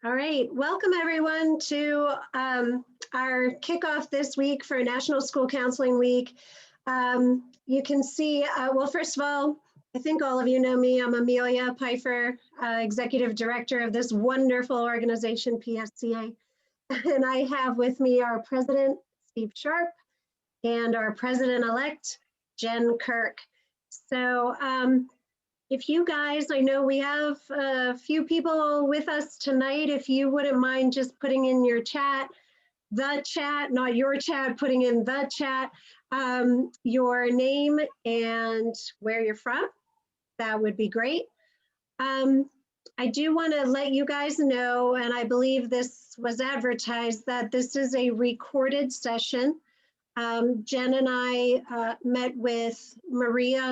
All right, welcome everyone to our kickoff this week for National School Counseling Week. You can see, well, first of all, I think all of you know me. I'm Amelia Pfeiffer, Executive Director of this wonderful organization, PSCA. And I have with me our President, Steve Sharp, and our President-elect, Jen Kirk. So if you guys, I know we have a few people with us tonight. If you wouldn't mind just putting in your chat, the chat, not your chat, putting in the chat, your name and where you're from, that would be great. I do want to let you guys know, and I believe this was advertised, that this is a recorded session. Jen and I met with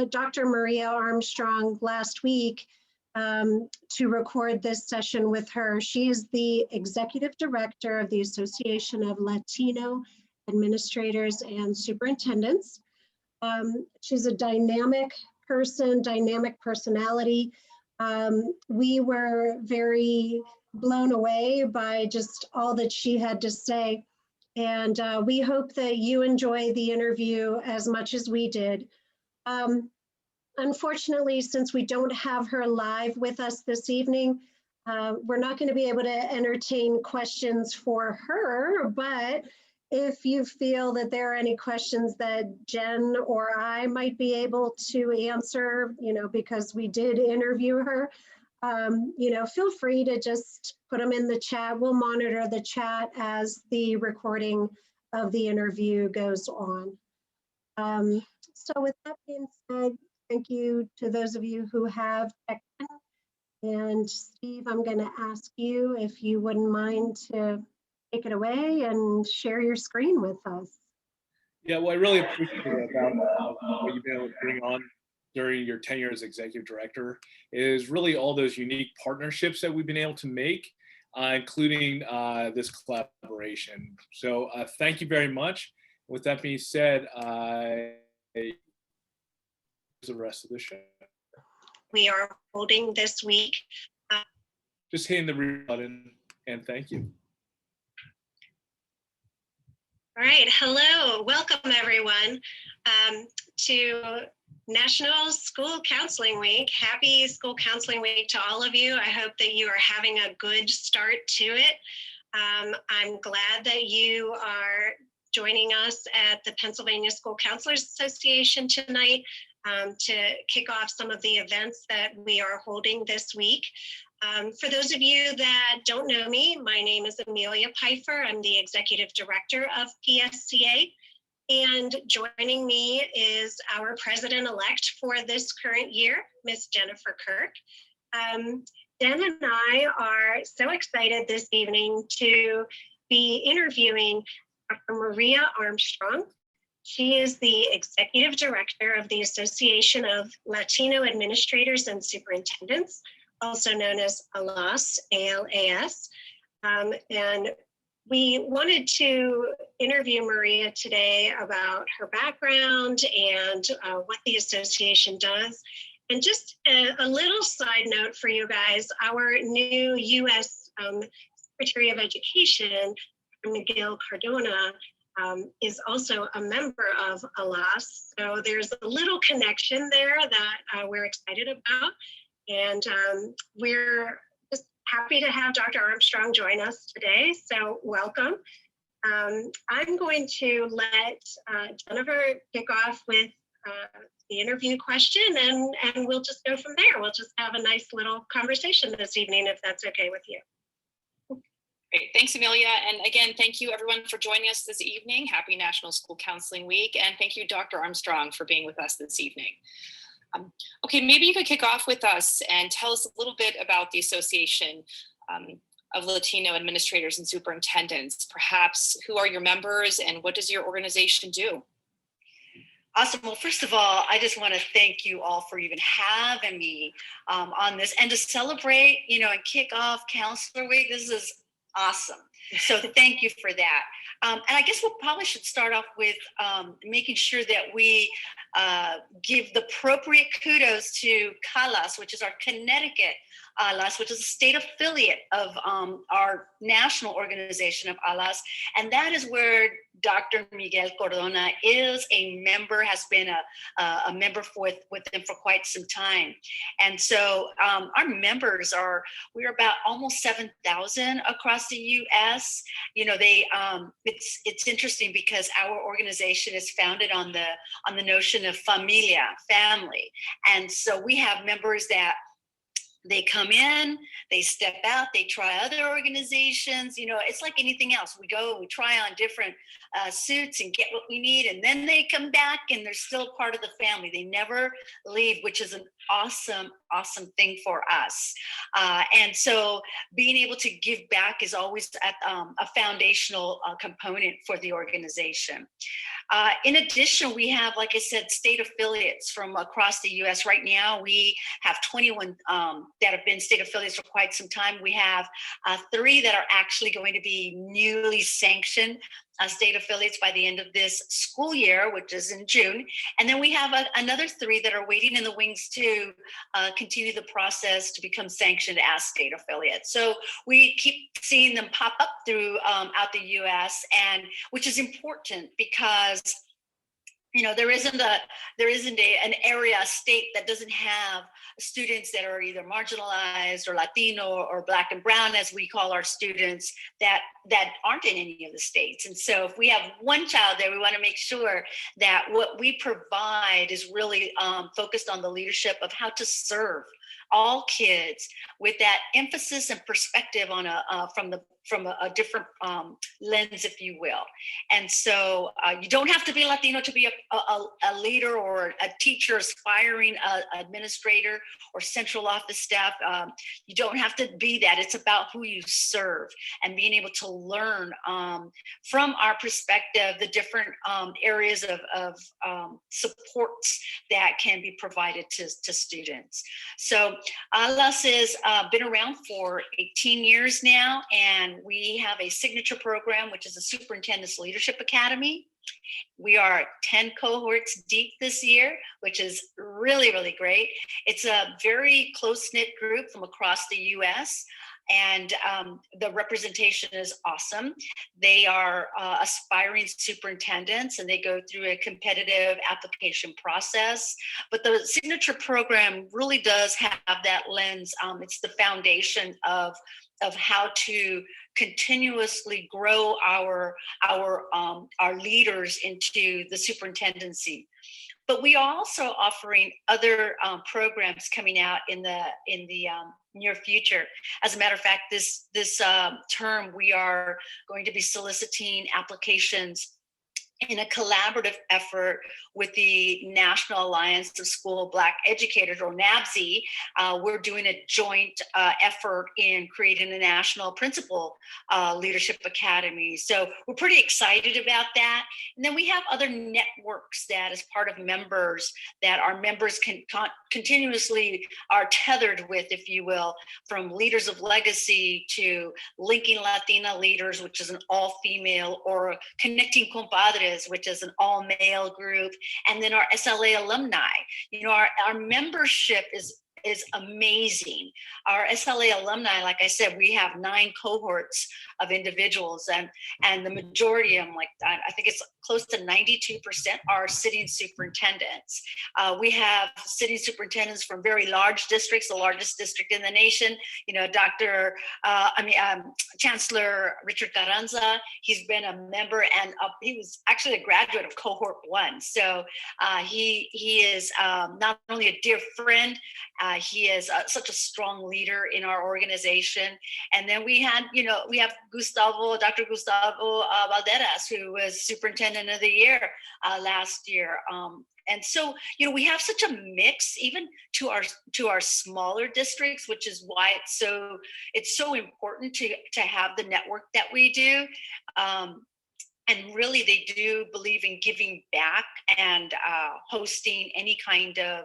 Dr. Maria Armstrong last week to record this session with her. She is the Executive Director of the Association of Latino Administrators and Superintendents. She's a dynamic person, dynamic personality. We were very blown away by just all that she had to say. And we hope that you enjoy the interview as much as we did. Unfortunately, since we don't have her live with us this evening, we're not going to be able to entertain questions for her, but if you feel that there are any questions that Jen or I might be able to answer, because we did interview her, feel free to just put them in the chat. We'll monitor the chat as the recording of the interview goes on. So with that being said, thank you to those of you who have checked in. And Steve, I'm going to ask you if you wouldn't mind to take it away and share your screen with us. Yeah, well, I really appreciate about what you've been able to bring on during your tenure as executive director is really all those unique partnerships that we've been able to make, including this collaboration. So thank you very much. With that being said, the rest of the show. We are holding this week. Just hitting the read button and thank you. All right, hello, welcome everyone to National School Counseling Week. Happy School Counseling Week to all of you. I hope that you are having a good start to it. I'm glad that you are joining us at the Pennsylvania School Counselors Association tonight to kick off some of the events that we are holding this week. For those of you that don't know me, my name is Amelia Pfeiffer. I'm the Executive Director of PSCA. And joining me is our President-elect for this current year, Ms. Jennifer Kirk. Jen and I are so excited this evening to be interviewing Dr. Maria Armstrong. She is the Executive Director of the Association of Latino Administrators and Superintendents, also known as ALAS, A-L-A-S. And we wanted to interview Maria today about her background and what the association does. And just a little side note for you guys, our new U.S. Secretary of Education, Miguel Cardona, is also a member of ALAS. So there's a little connection there that we're excited about. And we're just happy to have Dr. Armstrong join us today, so welcome. I'm going to let Jennifer kick off with the interview question, and we'll just go from there. We'll just have a nice little conversation this evening, if that's okay with you. Great, thanks Amelia. And again, thank you everyone for joining us this evening. Happy National School Counseling Week. And thank you, Dr. Armstrong, for being with us this evening. Okay, maybe you could kick off with us and tell us a little bit about the Association of Latino Administrators and Superintendents. Perhaps who are your members and what does your organization do? Awesome. Well, first of all, I just want to thank you all for even having me on this and to celebrate, and kick off Counselor Week. This is awesome. So thank you for that. And I guess we probably should start off with making sure that we give the appropriate kudos to CALAS, which is our Connecticut ALAS, which is a state affiliate of our national organization of ALAS. And that is where Dr. Miguel Cardona is a member, has been a member with them for quite some time. And so our members we're about almost 7,000 across the US. You know, it's interesting because our organization is founded on the notion of familia, family. And so we have members that they come in, they step out, they try other organizations. You know, it's like anything else. We go, we try on different suits and get what we need, and then they come back and they're still part of the family. They never leave, which is an awesome thing for us. And so being able to give back is always a foundational component for the organization. In addition, we have, like I said, state affiliates from across the US. Right now, we have 21 that have been state affiliates for quite some time. We have 3 that are actually going to be newly sanctioned state affiliates by the end of this school year, which is in June. And then we have another 3 that are waiting in the wings to continue the process to become sanctioned as state affiliates. So we keep seeing them pop up throughout the US, and which is important because you know, there isn't an area, a state that doesn't have students that are either marginalized or Latino or Black and Brown, as we call our students, that aren't in any of the states. And so if we have one child there, we want to make sure that what we provide is really focused on the leadership of how to serve all kids with that emphasis and perspective on from a different lens, if you will. And so you don't have to be Latino to be a leader or a teacher, aspiring administrator or central office staff. You don't have to be that. It's about who you serve and being able to learn from our perspective, the different areas of supports that can be provided to students. So ALAS has been around for 18 years now, and we have a signature program, which is the Superintendents Leadership Academy. We are 10 cohorts deep this year, which is really, really great. It's a very close-knit group from across the US, and the representation is awesome. They are aspiring superintendents, and they go through a competitive application process. But the signature program really does have that lens. It's the foundation of how to continuously grow our leaders into the superintendency. But we are also offering other programs coming out in the near future. As a matter of fact, this term we are going to be soliciting applications in a collaborative effort with the National Alliance of School Black Educators, or NABSE. We're doing a joint effort in creating a national principal leadership academy. So we're pretty excited about that. And then we have other networks that, as part of members, that our members can continuously are tethered with, if you will, from Leaders of Legacy to Linking Latina Leaders, which is an all-female, or Connecting Compadres, which is an all-male group, and then our SLA alumni. You know, our membership is amazing. Our SLA alumni, like I said, we have 9 cohorts of individuals, and the majority of them, like I think it's close to 92%, are sitting superintendents. We have sitting superintendents from very large districts, the largest district in the nation. You know, Chancellor Richard Carranza, he's been a member, and he was actually a graduate of cohort 1. So he is not only a dear friend, he is such a strong leader in our organization. And then we have Dr. Gustavo Valderas, who was Superintendent of the Year last year. And so, you know, we have such a mix, even to our smaller districts, which is why it's so important to have the network that we do. And really, they do believe in giving back and hosting any kind of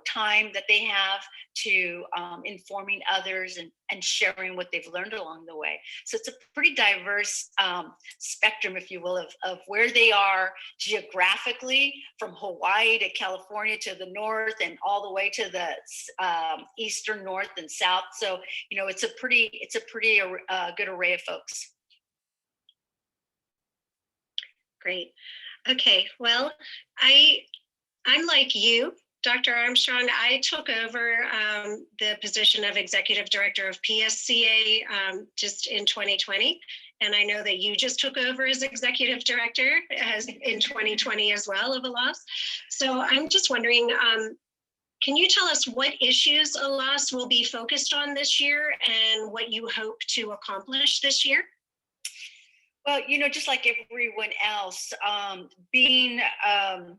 time that they have to informing others and sharing what they've learned along the way. So it's a pretty diverse spectrum, if you will, of where they are geographically, from Hawaii to California to the north and all the way to the eastern north and south. So it's a pretty good array of folks. Great. Okay, well, I'm like you, Dr. Armstrong. I took over the position of Executive Director of PSCA just in 2020. And I know that you just took over as Executive Director in 2020 as well of ALAS. So I'm just wondering, can you tell us what issues ALAS will be focused on this year and what you hope to accomplish this year? Well, just like everyone else, being a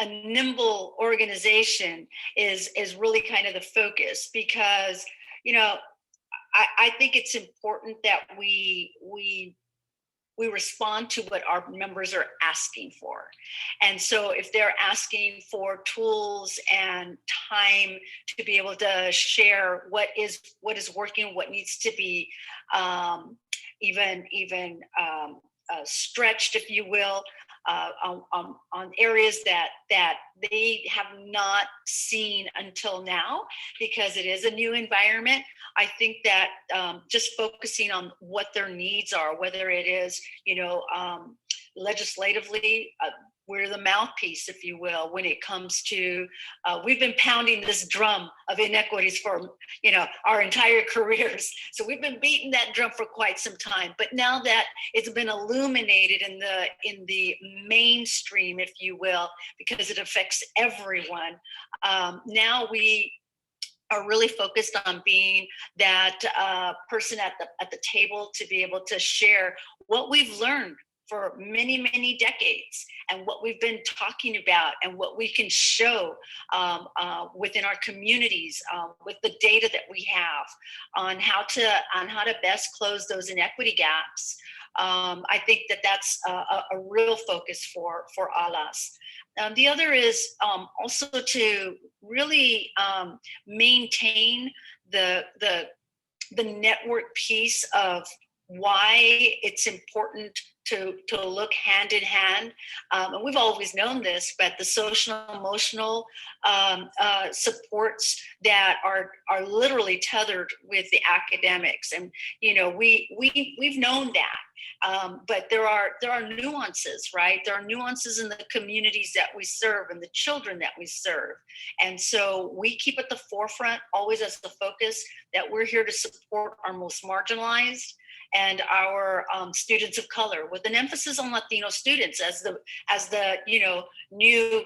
nimble organization is really kind of the focus, because I think it's important that we respond to what our members are asking for. And so if they're asking for tools and time to be able to share what is working, what needs to be even stretched, if you will, on areas that they have not seen until now, because it is a new environment. I think that just focusing on what their needs are, whether it is, legislatively, we're the mouthpiece, if you will, when it comes to, we've been pounding this drum of inequities for, our entire careers. So we've been beating that drum for quite some time. But now that it's been illuminated in the mainstream, if you will, because it affects everyone, now we are really focused on being that person at the table to be able to share what we've learned for many, many decades, and what we've been talking about, and what we can show within our communities with the data that we have on how to best close those inequity gaps. I think that's a real focus for ALAS. The other is also to really maintain the network piece of why it's important to look hand in hand. And we've always known this, but the social emotional supports that are literally tethered with the academics. And, we've known that. But there are nuances, right? There are nuances in the communities that we serve and the children that we serve. And so we keep at the forefront, always as the focus, that we're here to support our most marginalized and our students of color, with an emphasis on Latino students as the new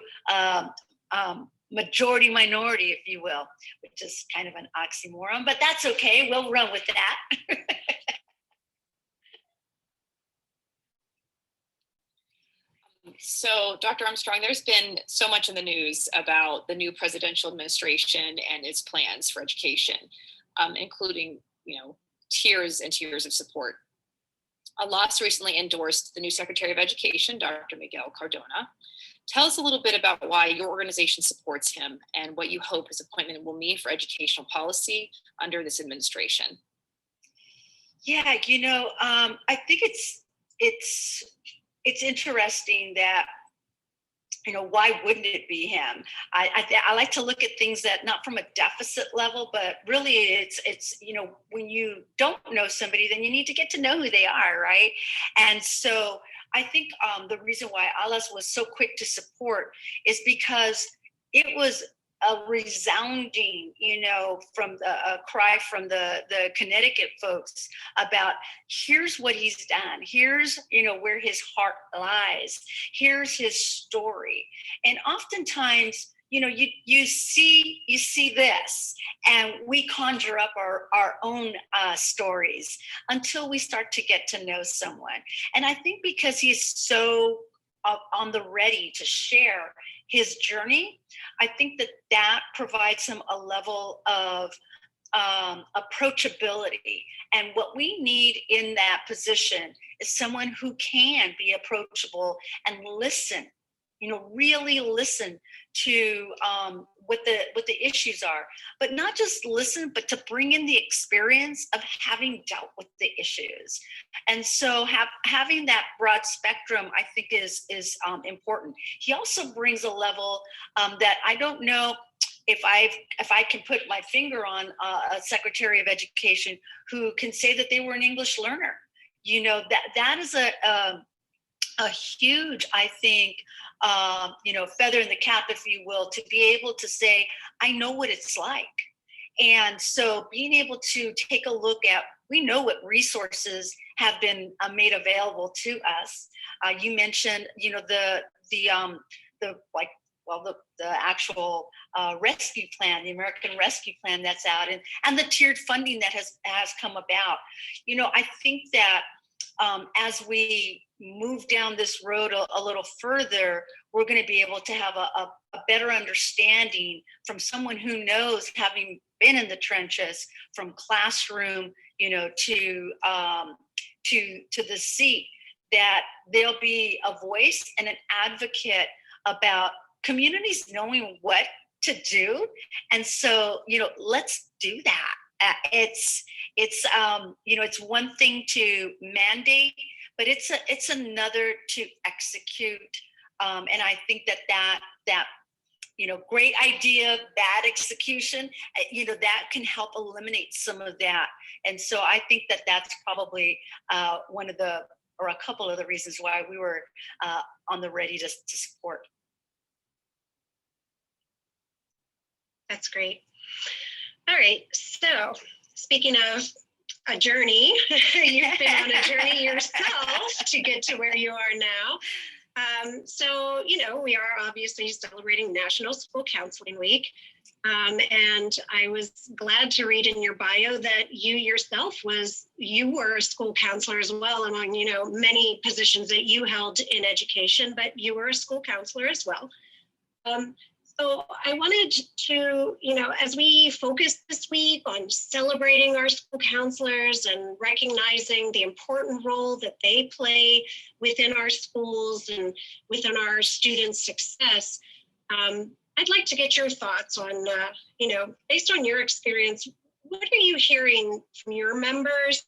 majority minority, if you will, which is kind of an oxymoron, but that's okay. We'll run with that. So, Dr. Armstrong, there's been so much in the news about the new presidential administration and its plans for education, including, tiers and tiers of support. ALAS recently endorsed the new Secretary of Education, Dr. Miguel Cardona. Tell us a little bit about why your organization supports him and what you hope his appointment will mean for educational policy under this administration. Yeah, I think it's interesting that, why wouldn't it be him? I like to look at things that not from a deficit level, but really it's when you don't know somebody, then you need to get to know who they are, right? And so I think the reason why ALAS was so quick to support is because it was a resounding, from a cry from the Connecticut folks about, here's what he's done. Here's, where his heart lies. Here's his story. And oftentimes, you see this, and we conjure up our own stories until we start to get to know someone. And I think because he's so on the ready to share his journey, I think that provides him a level of approachability. And what we need in that position is someone who can be approachable and listen, really listen to what the issues are, but not just listen, but to bring in the experience of having dealt with the issues. And so having that broad spectrum, I think, is important. He also brings a level that I don't know if I can put my finger on a Secretary of Education who can say that they were an English learner. That is a huge, I think, feather in the cap, if you will, to be able to say, I know what it's like. And so being able to take a look at, we know what resources have been made available to us. You mentioned, the actual rescue plan, the American Rescue Plan that's out, and the tiered funding that has come about. I think that as we move down this road a little further, we're going to be able to have a better understanding from someone who knows, having been in the trenches, from classroom, to the seat, that there'll be a voice and an advocate about communities knowing what to do. And so, let's do that. It's one thing to mandate, but it's another to execute. And I think that great idea, bad execution, that can help eliminate some of that. And so I think that that's probably one of the, or a couple of the reasons why we were on the ready to support. That's great. All right. So speaking of a journey, you've been on a journey yourself to get to where you are now. So, we are obviously celebrating National School Counseling Week. And I was glad to read in your bio that you yourself you were a school counselor as well, among, many positions that you held in education, but you were a school counselor as well. So I wanted to, as we focus this week on celebrating our school counselors and recognizing the important role that they play within our schools and within our students' success, I'd like to get your thoughts on, based on your experience, what are you hearing from your members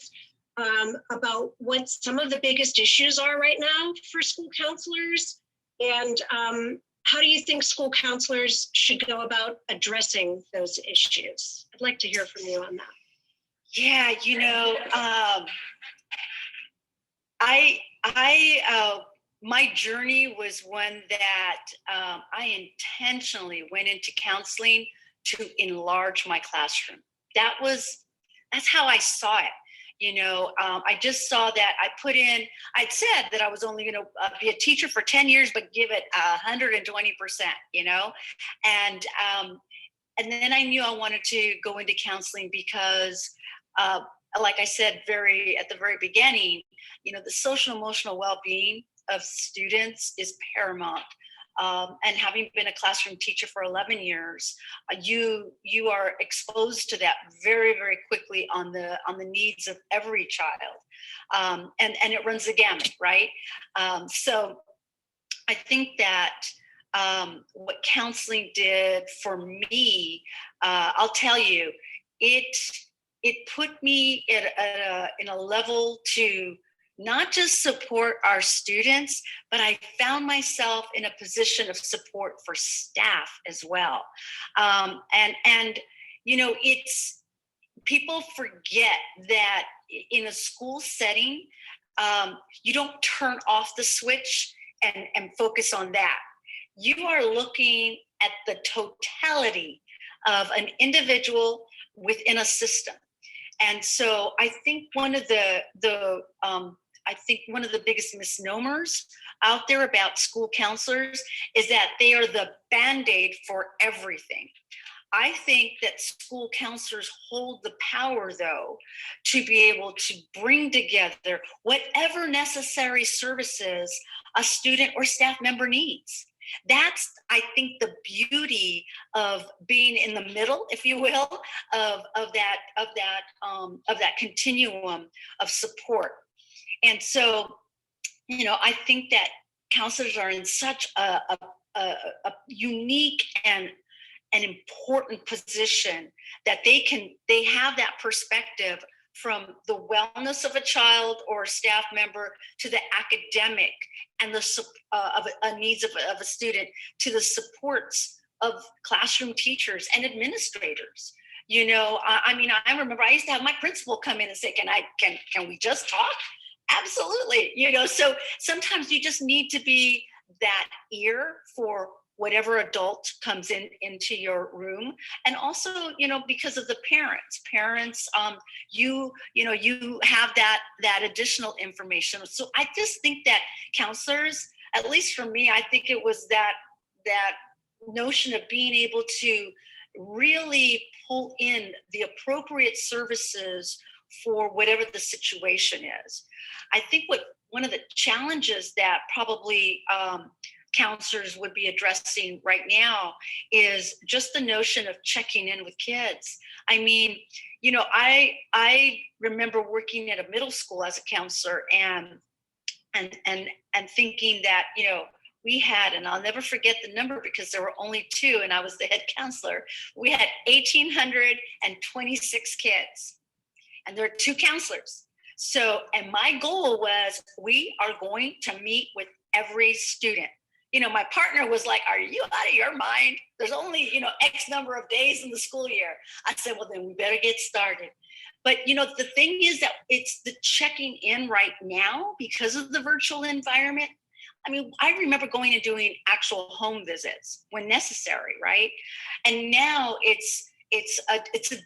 about what some of the biggest issues are right now for school counselors? And how do you think school counselors should go about addressing those issues? I'd like to hear from you on that. Yeah, my journey was one that I intentionally went into counseling to enlarge my classroom. That's how I saw it. I just saw that I'd said that I was only going to be a teacher for 10 years, but give it 120%, and then I knew I wanted to go into counseling because, like I said, at the very beginning, the social emotional well-being of students is paramount. And having been a classroom teacher for 11 years, you are exposed to that very, very quickly on the needs of every child, and it runs the gamut, right? So I think that what counseling did for me, I'll tell you, it put me in a level to not just support our students, but I found myself in a position of support for staff as well. It's, people forget that in a school setting, you don't turn off the switch and focus on that. You are looking at the totality of an individual within a system. And so I think one of the biggest misnomers out there about school counselors is that they are the Band-Aid for everything. I think that school counselors hold the power, though, to be able to bring together whatever necessary services a student or staff member needs. That's, I think, the beauty of being in the middle, if you will, of that continuum of support. And so, I think that counselors are in such a a unique and an important position that they have that perspective from the wellness of a child or a staff member to the academic and the needs of a student to the supports of classroom teachers and administrators. I mean, I remember I used to have my principal come in and say, can we just talk? Absolutely. So sometimes you just need to be that ear for whatever adult comes into your room. And also, because of the parents, you have that additional information. So I just think that counselors, at least for me, I think it was that notion of being able to really pull in the appropriate services for whatever the situation is. I think one of the challenges that probably counselors would be addressing right now is just the notion of checking in with kids. I mean, I remember working at a middle school as a counselor and thinking that, we had, and I'll never forget the number because there were only 2 and I was the head counselor. We had 1,826 kids and there are 2 counselors. So, and my goal was we are going to meet with every student. My partner was like, are you out of your mind? There's only, X number of days in the school year. I said, well, then we better get started. But, the thing is that it's the checking in right now because of the virtual environment. I mean, I remember going and doing actual home visits when necessary, right? And now it's a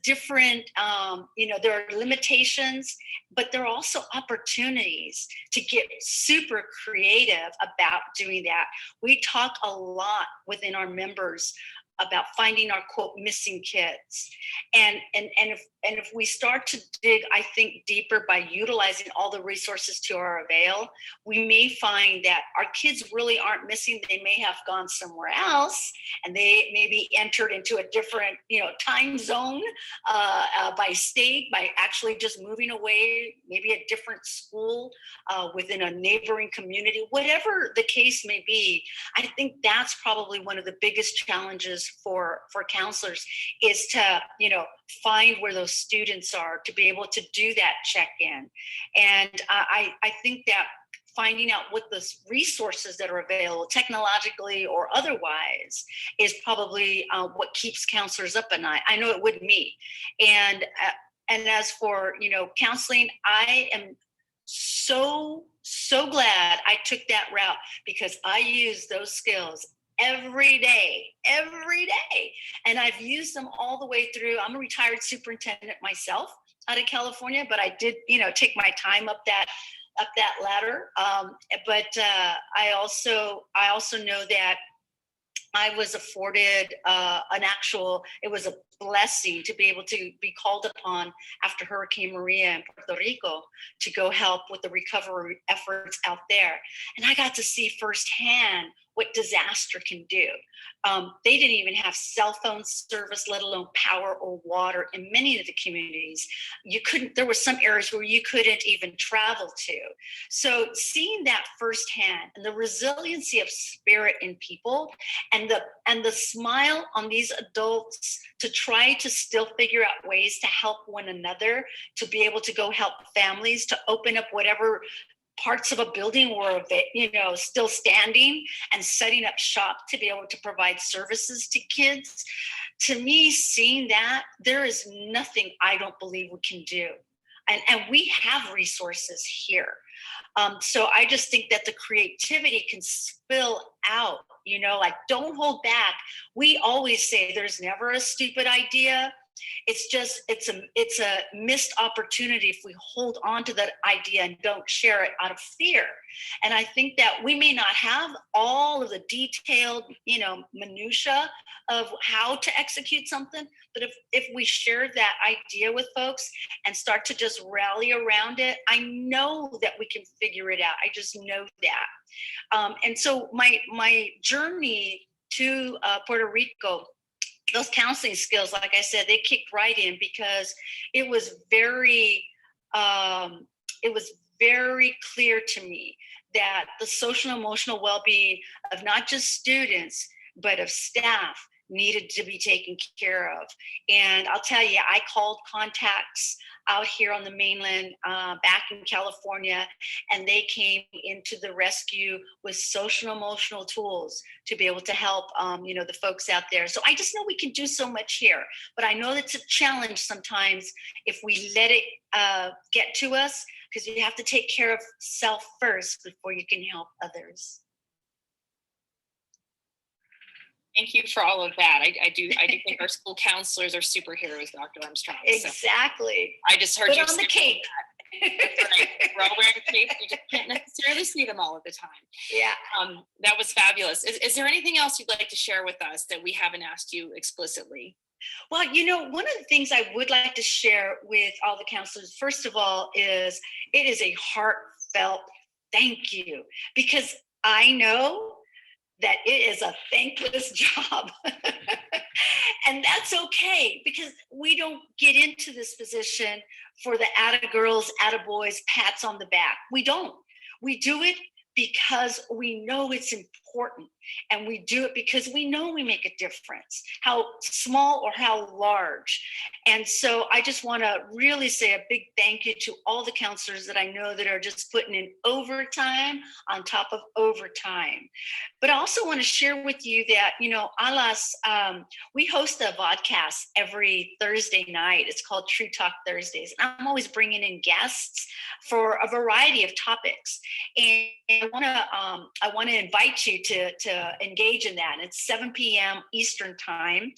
different, there are limitations, but there are also opportunities to get super creative about doing that. We talk a lot within our members about finding our quote missing kids, and if we start to dig, I think, deeper by utilizing all the resources to our avail, we may find that our kids really aren't missing. They may have gone somewhere else, and they maybe entered into a different time zone by state, by actually just moving away, maybe a different school within a neighboring community. Whatever the case may be, I think that's probably one of the biggest challenges for counselors is to find where those students are, to be able to do that check-in. And I think that finding out what the resources that are available technologically or otherwise is probably what keeps counselors up at night. I know it would me. And as for counseling, I am so glad I took that route because I use those skills every day. And I've used them all the way through. I'm a retired superintendent myself out of California, but I did, take my time up that ladder. But I also know that I was afforded it was a blessing to be able to be called upon after Hurricane Maria in Puerto Rico to go help with the recovery efforts out there. And I got to see firsthand what disaster can do. They didn't even have cell phone service, let alone power or water in many of the communities. There were some areas where you couldn't even travel to. So seeing that firsthand and the resiliency of spirit in people and the smile on these adults to try to still figure out ways to help one another, to be able to go help families, to open up whatever parts of a building were, still standing and setting up shop to be able to provide services to kids. To me, seeing that, there is nothing I don't believe we can do. And we have resources here. So I just think that the creativity can spill out, don't hold back. We always say there's never a stupid idea. It's a missed opportunity if we hold on to that idea and don't share it out of fear. And I think that we may not have all of the detailed, minutia of how to execute something, but if we share that idea with folks and start to just rally around it, I know that we can figure it out. I just know that. And so my journey to Puerto Rico, those counseling skills, like I said, they kicked right in because it was very clear to me that the social and emotional well-being of not just students, but of staff needed to be taken care of. And I'll tell you, I called contacts out here on the mainland, back in California, and they came into the rescue with social and emotional tools to be able to help, the folks out there. So I just know we can do so much here, but I know that's a challenge sometimes if we let it get to us, because you have to take care of self first before you can help others. Thank you for all of that. I do think our school counselors are superheroes, Dr. Armstrong. Exactly. So I just heard Put you on the cape. That's right. We're all wearing capes. You just can't necessarily see them all at the time. Yeah. That was fabulous. Is there anything else you'd like to share with us that we haven't asked you explicitly? Well, one of the things I would like to share with all the counselors, first of all, is it is a heartfelt thank you, because I know that it is a thankless job. And that's okay, because we don't get into this position for the atta girls, atta boys, pats on the back. We don't. We do it because we know it's important, and we do it because we know we make a difference, how small or how large. And so I just want to really say a big thank you to all the counselors that I know that are just putting in overtime on top of overtime. But I also want to share with you that, Alas, we host a podcast every Thursday night. It's called True Talk Thursdays. And I'm always bringing in guests for a variety of topics. And I want to invite you to engage in that. It's 7 p.m. Eastern time,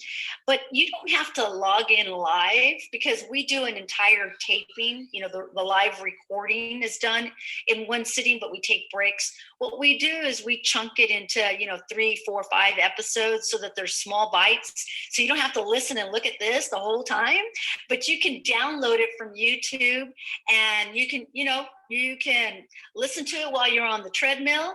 but you don't have to log in live, because we do an entire taping. The live recording is done in one sitting, but we take breaks. What we do is we chunk it into 3, 4, 5 episodes, so that there's small bites. So you don't have to listen and look at this the whole time, but you can download it from YouTube, and you can listen to it while you're on the treadmill.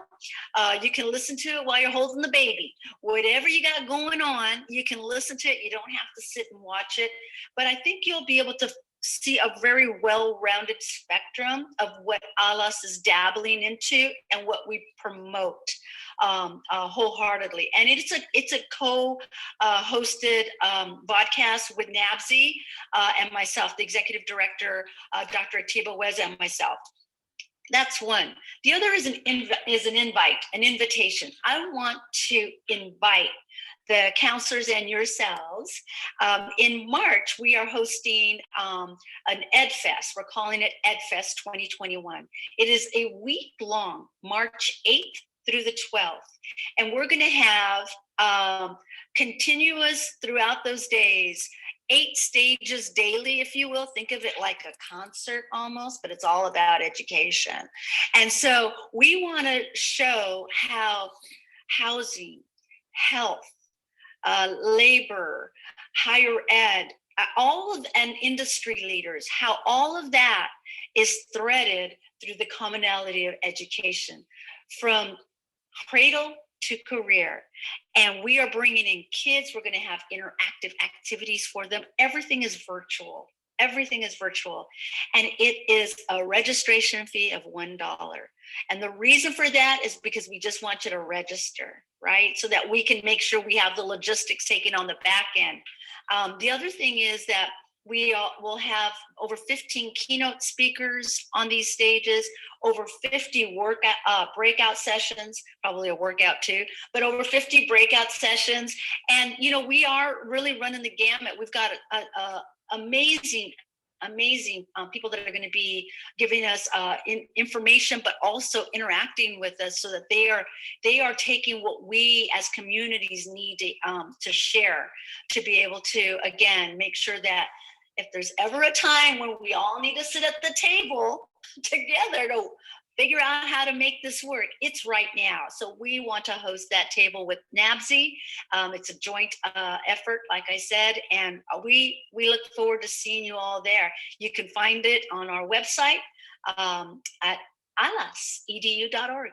You can listen to it while you're holding the baby. Whatever you got going on, you can listen to it. You don't have to sit and watch it. But I think you'll be able to see a very well-rounded spectrum of what Alas is dabbling into and what we promote wholeheartedly. And it's a co-hosted podcast with NABSI and myself, the executive director, Dr. Atiba Weza, and myself. That's one. The other is an invitation. I want to invite the counselors and yourselves. In March, we are hosting an Ed Fest. We're calling it Ed Fest 2021. It is a week long, March 8th through the 12th. And we're going to have continuous throughout those days, 8 stages daily, if you will. Think of it like a concert almost, but it's all about education. And so we want to show how housing, health, labor, higher ed, and industry leaders, how all of that is threaded through the commonality of education, from cradle to career. And we are bringing in kids. We're going to have interactive activities for them. Everything is virtual. Everything is virtual. And it is a registration fee of $1. And the reason for that is because we just want you to register, right? So that we can make sure we have the logistics taken on the back end. The other thing is that we will have over 15 keynote speakers on these stages, over 50 breakout sessions, probably a workout too, but over 50 breakout sessions. And, we are really running the gamut. We've got amazing people that are going to be giving us information, but also interacting with us, so that they are taking what we as communities need to share, to be able to, again, make sure that if there's ever a time when we all need to sit at the table together to figure out how to make this work, it's right now. So we want to host that table with NABSI. It's a joint effort, like I said, and we look forward to seeing you all there. You can find it on our website at alasedu.org.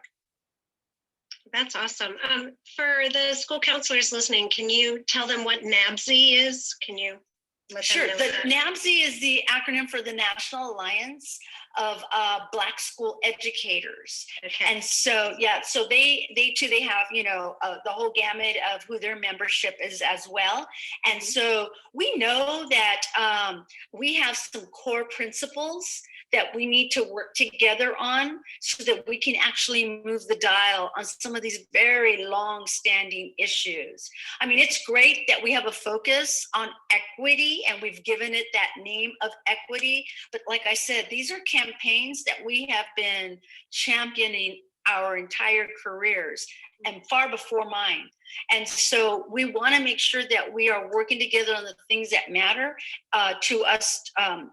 That's awesome. For the school counselors listening, can you tell them what NABSI is? Can you? let them Sure. know The that? NABSE is the acronym for the National Alliance of Black School Educators. Okay. And so, yeah, so they too, they have, the whole gamut of who their membership is as well. And so we know that we have some core principles that we need to work together on so that we can actually move the dial on some of these very long-standing issues. I mean, it's great that we have a focus on equity and we've given it that name of equity. But like I said, these are campaigns that we have been championing our entire careers and far before mine. And so we want to make sure that we are working together on the things that matter to us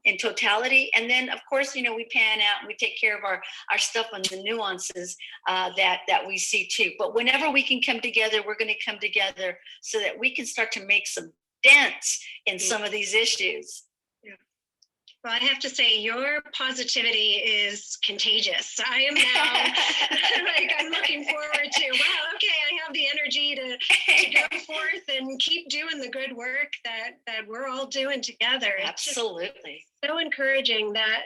in totality. And then, of course, we pan out and we take care of our stuff on the nuances that we see too. But whenever we can come together, we're going to come together so that we can start to make some dents in some of these issues. Well, I have to say, your positivity is contagious. I am now I'm looking forward to, wow, okay, I have the energy to go forth and keep doing the good work that we're all doing together. Absolutely. It's so encouraging that,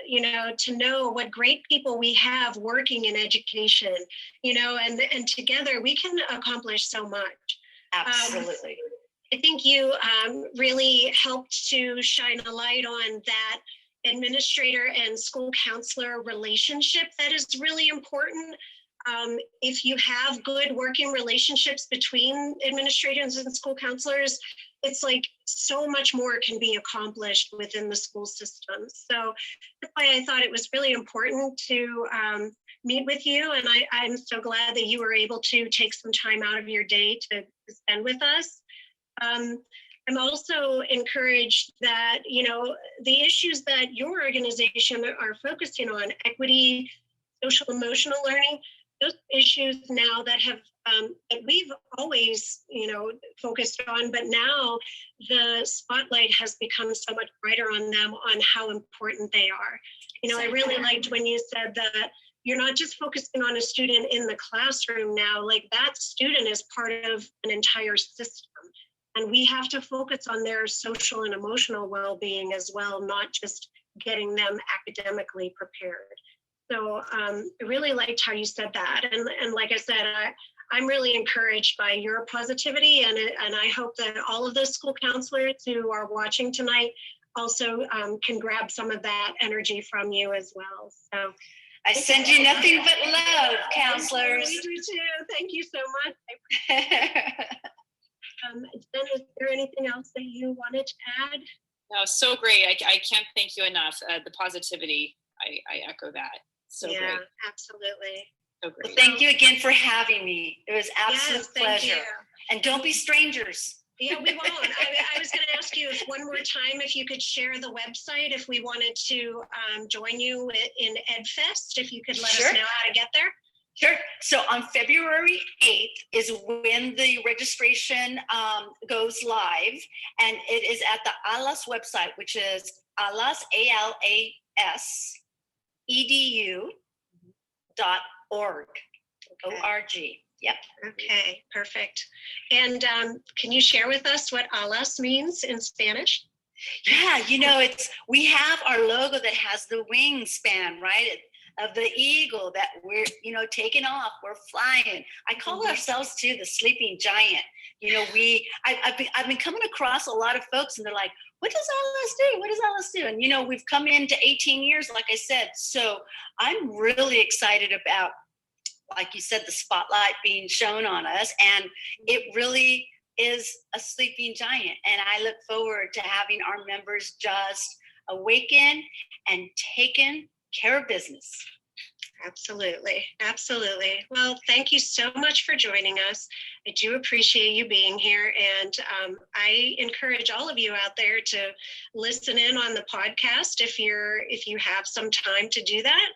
to know what great people we have working in education, and together we can accomplish so much. Absolutely. I think you really helped to shine a light on that administrator and school counselor relationship that is really important. If you have good working relationships between administrators and school counselors, it's like so much more can be accomplished within the school system. So that's why I thought it was really important to meet with you. And I'm so glad that you were able to take some time out of your day to spend with us. I'm also encouraged that, the issues that your organization are focusing on, equity, social emotional learning, those issues now that have that we've always, focused on, but now the spotlight has become so much brighter on them, on how important they are. I really liked when you said that you're not just focusing on a student in the classroom now, like that student is part of an entire system. And we have to focus on their social and emotional well-being as well, not just getting them academically prepared. So I really liked how you said that. And like I said, I'm really encouraged by your positivity, and I hope that all of the school counselors who are watching tonight also can grab some of that energy from you as well. So I send you nothing but love, counselors. We do too. Thank you so much. Jen, is there anything else that you wanted to add? No, so great. I can't thank you enough. The positivity, I echo that. So yeah, great. Absolutely. So great. Well, thank you again for having me. It was absolute pleasure. You. And don't be strangers. Yeah, we won't. I was going to ask you one more time if you could share the website if we wanted to join you in EdFest, if you could let us know how to get there. Sure. So on February 8th is when the registration goes live, and it is at the ALAS website, which is ALAS, ALAS, edu.org, O-R-G. Yep. Okay, perfect. And can you share with us what ALAS means in Spanish? Yeah, we have our logo that has the wingspan, right? Of the eagle that we're, taking off, we're flying. I call ourselves too the sleeping giant. I've been coming across a lot of folks and they're like, what does ALAS do? What does ALAS do? And, we've come into 18 years, like I said. So I'm really excited about, like you said, the spotlight being shown on us. And it really is a sleeping giant. And I look forward to having our members just awaken and taken care of business. Absolutely. Absolutely. Well, thank you so much for joining us. I do appreciate you being here. And I encourage all of you out there to listen in on the podcast if you have some time to do that.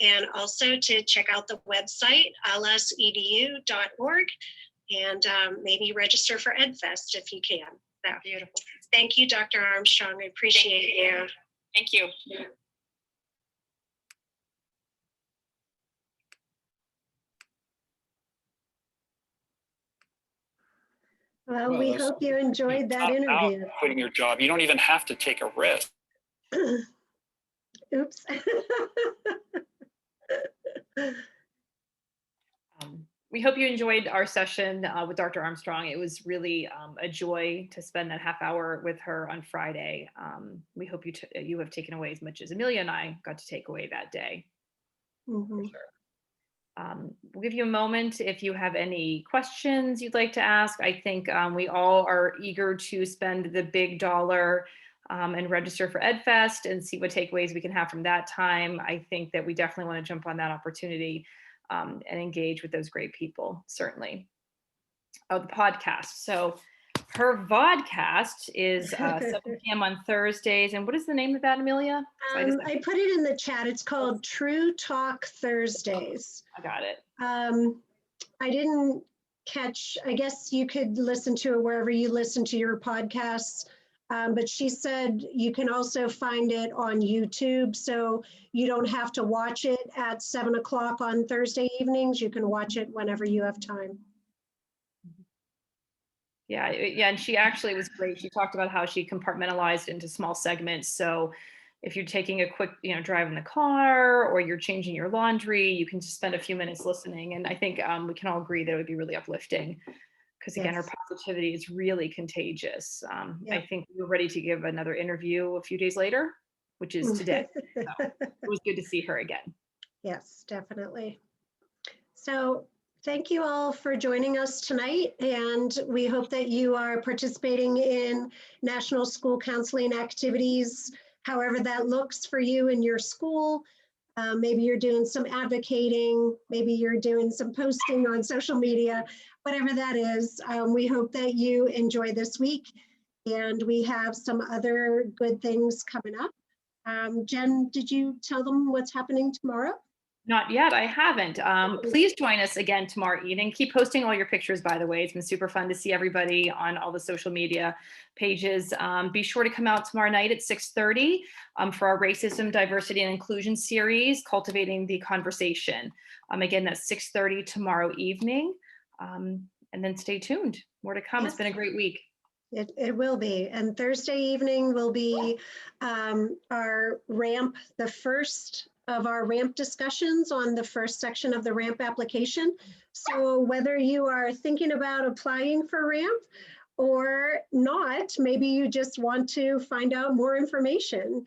And also to check out the website, alasedu.org, and maybe register for EdFest if you can. So, beautiful. Thank you, Dr. Armstrong. I appreciate you. Thank you. Well, Well, we that's- hope you enjoyed that Top out interview. quitting your job. You don't even have to take a risk. Oops. We hope you enjoyed our session with Dr. Armstrong. It was really a joy to spend that half hour with her on Friday. We hope you have taken away as much as Amelia and I got to take away that day. Mhm. We'll give you a moment if you have any questions you'd like to ask. I think we all are eager to spend the big dollar and register for EdFest and see what takeaways we can have from that time. I think that we definitely want to jump on that opportunity and engage with those great people, certainly. Oh, the podcast. So her vodcast is 7 p.m. on Thursdays. And what is the name of that, Amelia? I put it in the chat. It's called True Talk Thursdays. I got it. I didn't catch, I guess you could listen to it wherever you listen to your podcasts. But she said you can also find it on YouTube. So you don't have to watch it at 7 o'clock on Thursday evenings. You can watch it whenever you have time. Yeah, and she actually was great. She talked about how she compartmentalized into small segments. So if you're taking a quick, drive in the car or you're changing your laundry, you can just spend a few minutes listening. And I think we can all agree that it would be really uplifting because again, her positivity is really contagious. I think we were ready to give another interview a few days later, which is today. So it was good to see her again. Yes, definitely. So thank you all for joining us tonight, and we hope that you are participating in National School Counseling activities, however that looks for you in your school. Maybe you're doing some advocating, maybe you're doing some posting on social media, whatever that is. We hope that you enjoy this week, and we have some other good things coming up. Jen, did you tell them what's happening tomorrow? Not yet, I haven't. Please join us again tomorrow evening. Keep posting all your pictures, by the way. It's been super fun to see everybody on all the social media pages. Be sure to come out tomorrow night at 6:30 for our Racism, Diversity, and Inclusion series, Cultivating the Conversation. Again, that's 6:30 tomorrow evening. And then stay tuned. More to come. Yes. It's been a great week. It will be. And Thursday evening will be our RAMP, the first of our RAMP discussions on the first section of the RAMP application. So whether you are thinking about applying for RAMP or not, maybe you just want to find out more information,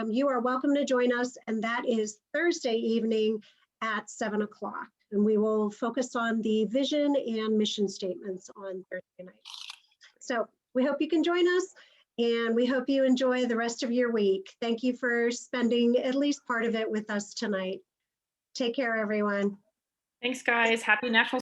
you are welcome to join us. And that is Thursday evening at 7 o'clock. And we will focus on the vision and mission statements on Thursday night. So we hope you can join us, and we hope you enjoy the rest of your week. Thank you for spending at least part of it with us tonight. Take care, everyone. Thanks, guys. Happy National